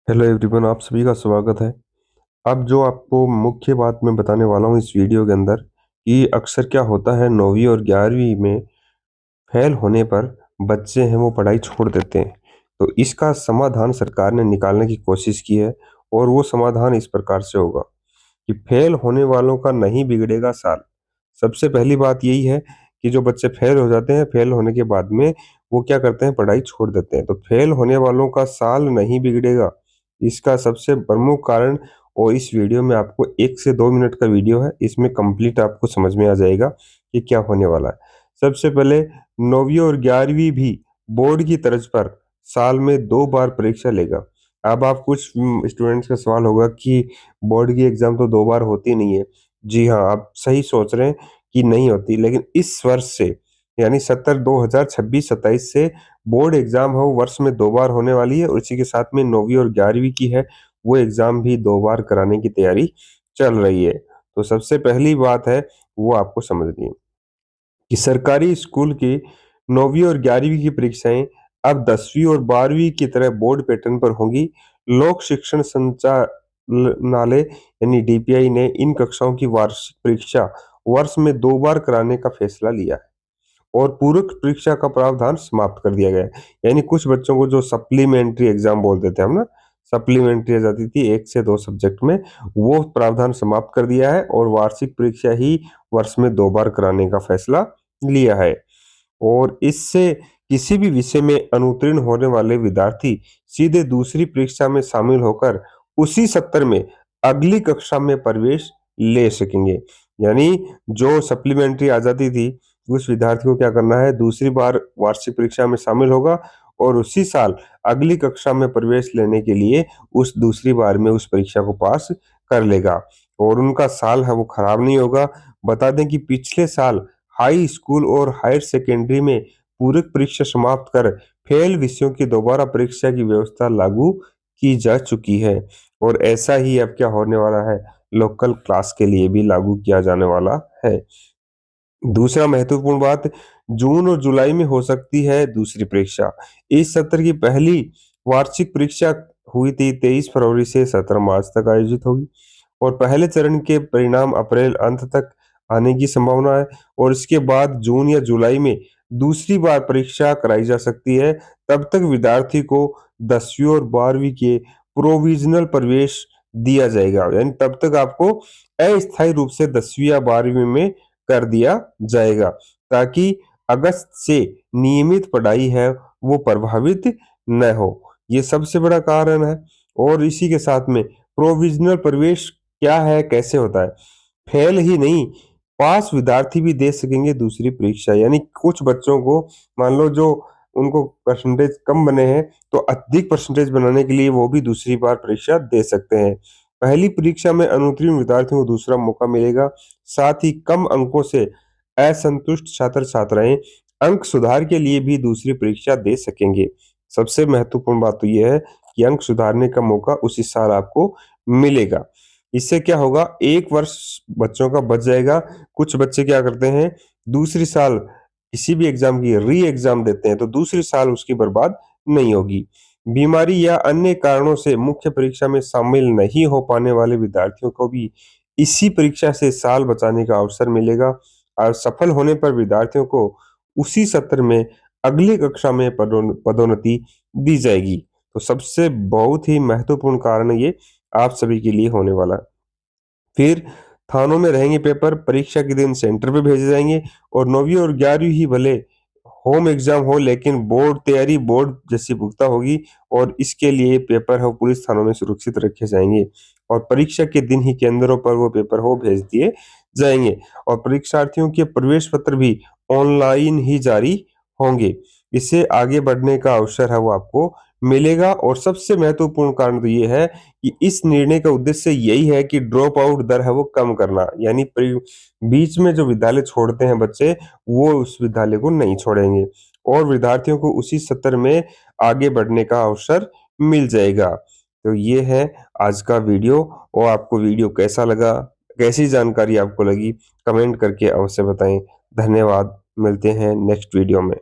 Hello everyone, आप सभी का स्वागत है। अब जो आपको मुख्य बात मैं बताने वाला हूँ इस वीडियो के अंदर कि अक्सर क्या होता है 9वीं और 11वीं में फेल होने पर बच्चे हैं वो पढ़ाई छोड़ देते हैं। तो इसका समाधान सरकार ने निकालने की कोशिश की है और वो समाधान इस प्रकार से होगा कि फेल होने वालों का नहीं बिगड़ेगा साल। सबसे पहली बात यही है कि जो बच्चे फेल हो जाते हैं, फेल होने के बाद में वो क्या करते हैं, पढ़ाई छोड़ देते हैं। तो फेल होने वालों का साल नहीं बिगड़ेगा, इसका सबसे प्रमुख कारण, और इस वीडियो में आपको 1 से 2 मिनट का वीडियो है, इसमें कंप्लीट आपको समझ में आ जाएगा कि क्या होने वाला है। सबसे पहले 9वीं और 11वीं भी बोर्ड की तर्ज पर साल में 2 बार परीक्षा लेगा। अब आप कुछ स्टूडेंट्स का सवाल होगा कि बोर्ड की एग्ज़ाम तो 2 बार होती नहीं है। जी हाँ, आप सही सोच रहे हैं कि नहीं होती, लेकिन इस वर्ष से यानी 2026-27 से बोर्ड एग्ज़ाम है वो वर्ष में 2 बार होने वाली है और इसी के साथ में 9वीं और 11वीं की है, वो एग्ज़ाम भी 2 बार कराने की तैयारी चल रही है। तो सबसे पहली बात है, वो आपको समझनी है कि सरकारी स्कूल की 9वीं और 11वीं की परीक्षाएं अब 10वीं और 12वीं की तरह बोर्ड पैटर्न पर होंगी। लोक शिक्षण संचालनालय यानी डीपीआई ने इन कक्षाओं की वार्षिक परीक्षा वर्ष में 2 बार कराने का फैसला लिया है और पूरक परीक्षा का प्रावधान समाप्त कर दिया गया है। यानी कुछ बच्चों को जो सप्लीमेंट्री एग्जाम बोलते थे हम ना, सप्लीमेंट्री आ जाती थी 1 से 2 सब्जेक्ट में, वो प्रावधान समाप्त कर दिया है और वार्षिक परीक्षा ही वर्ष में 2 बार कराने का फैसला लिया है। और इससे किसी भी विषय में अनुत्तीर्ण होने वाले विद्यार्थी सीधे दूसरी परीक्षा में शामिल होकर उसी सत्र में अगली कक्षा में प्रवेश ले सकेंगे। यानी जो सप्लीमेंट्री आ जाती थी, उस विद्यार्थी को क्या करना है, दूसरी बार वार्षिक परीक्षा में शामिल होगा और उसी साल अगली कक्षा में प्रवेश लेने के लिए उस दूसरी बार में उस परीक्षा को पास कर लेगा और उनका साल है वो खराब नहीं होगा। बता दें कि पिछले साल हाई स्कूल और हायर सेकेंडरी में पूरक परीक्षा समाप्त कर फेल विषयों की दोबारा परीक्षा की व्यवस्था लागू की जा चुकी है और ऐसा ही अब क्या होने वाला है, लोकल क्लास के लिए भी लागू किया जाने वाला है। दूसरा महत्वपूर्ण बात, जून और जुलाई में हो सकती है दूसरी परीक्षा। इस सत्र की पहली वार्षिक परीक्षा हुई थी 23 फरवरी से 17 मार्च तक आयोजित होगी और पहले चरण के परिणाम अप्रैल अंत तक आने की संभावना है और इसके बाद जून या जुलाई में दूसरी बार परीक्षा कराई जा सकती है। तब तक विद्यार्थी को 10वीं और 12वीं के प्रोविजनल प्रवेश दिया जाएगा, यानी तब तक आपको अस्थायी रूप से 10वीं या 12वीं में कर दिया जाएगा ताकि अगस्त से नियमित पढ़ाई है वो प्रभावित न हो। ये सबसे बड़ा कारण है। और इसी के साथ में प्रोविजनल प्रवेश क्या है, कैसे होता है, फेल ही नहीं, पास विद्यार्थी भी दे सकेंगे दूसरी परीक्षा। यानी कुछ बच्चों को, मान लो जो उनको परसेंटेज कम बने हैं, तो अधिक परसेंटेज बनाने के लिए वो भी दूसरी बार परीक्षा दे सकते हैं। पहली परीक्षा में अनुत्तीर्ण विद्यार्थियों को दूसरा मौका मिलेगा। साथ ही कम अंकों से असंतुष्ट छात्र छात्राएं अंक सुधार के लिए भी दूसरी परीक्षा दे सकेंगे। सबसे महत्वपूर्ण बात तो यह है कि अंक सुधारने का मौका उसी साल आपको मिलेगा। इससे क्या होगा, 1 वर्ष बच्चों का बच जाएगा। कुछ बच्चे क्या करते हैं, दूसरी साल किसी भी एग्जाम की री एग्जाम देते हैं तो दूसरी साल उसकी बर्बाद नहीं होगी। बीमारी या अन्य कारणों से मुख्य परीक्षा में शामिल नहीं हो पाने वाले विद्यार्थियों को भी इसी परीक्षा से साल बचाने का अवसर मिलेगा और सफल होने पर विद्यार्थियों को उसी सत्र में अगली कक्षा में पदोन्नति दी जाएगी। तो सबसे बहुत ही महत्वपूर्ण कारण ये आप सभी के लिए होने वाला है। फिर थानों में रहेंगे पेपर, परीक्षा के दिन सेंटर पे भेजे जाएंगे और 9वीं और 11वीं ही भले होम एग्जाम हो, लेकिन बोर्ड तैयारी बोर्ड जैसी पुख्ता होगी और इसके लिए पेपर है वो पुलिस थानों में सुरक्षित रखे जाएंगे और परीक्षा के दिन ही केंद्रों पर वो पेपर हो भेज दिए जाएंगे और परीक्षार्थियों के प्रवेश पत्र भी ऑनलाइन ही जारी होंगे। इससे आगे बढ़ने का अवसर है वो आपको मिलेगा और सबसे महत्वपूर्ण कारण तो ये है कि इस निर्णय का उद्देश्य यही है कि ड्रॉप आउट दर है वो कम करना, यानी बीच में जो विद्यालय छोड़ते हैं बच्चे, वो उस विद्यालय को नहीं छोड़ेंगे और विद्यार्थियों को उसी सत्र में आगे बढ़ने का अवसर मिल जाएगा। तो ये है आज का वीडियो और आपको वीडियो कैसा लगा, कैसी जानकारी आपको लगी, कमेंट करके अवश्य बताएं। धन्यवाद, मिलते हैं नेक्स्ट वीडियो में।